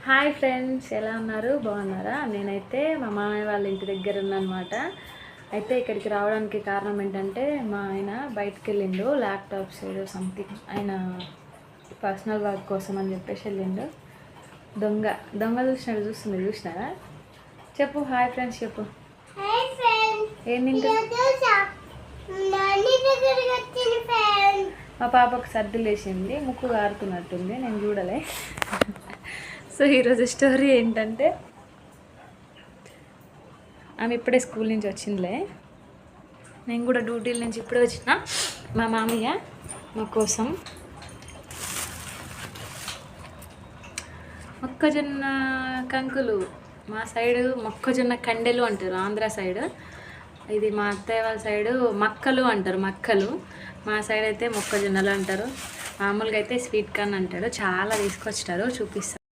Hi friends, ఎలా ఉన్నారు? బాగున్నారా? నేనైతే మా మామయ్య వాళ్ళ ఇంటి దగ్గర ఉన్నానమాట. అయితే ఇక్కడికి రావడానికి కారణం ఏంటంటే మా ఆయన బయటకు వెళ్ళిండు, ల్యాప్టాప్స్ ఏదో సంథింగ్ ఆయన పర్సనల్ వర్క్ కోసం అని చెప్పేసి వెళ్ళిండు. దొంగ చూసినారా? చెప్పు హాయ్ ఫ్రెండ్స్ చెప్పు. ఏం తింటా? మా పాపకు సర్దులు వేసింది, ముక్కు కారుతున్నట్టుంది, నేను చూడలే. సో ఈరోజు స్టోరీ ఏంటంటే ఆమె ఇప్పుడే స్కూల్ నుంచి వచ్చిందిలే, నేను కూడా డ్యూటీల నుంచి ఇప్పుడే వచ్చిన. మా మామయ్య మా కోసం మొక్కజొన్న కంకులు, మా సైడు మొక్కజొన్న కండెలు అంటారు ఆంధ్ర సైడు, ఇది మా అత్తయ్య వాళ్ళ సైడు మక్కలు అంటారు. మక్కలు మా సైడ్ అయితే మొక్కజొన్నలు అంటారు. మామూలుగా అయితే స్వీట్ కార్న్ అంటాడు. చాలా తీసుకొచ్చారు, చూపిస్తాను.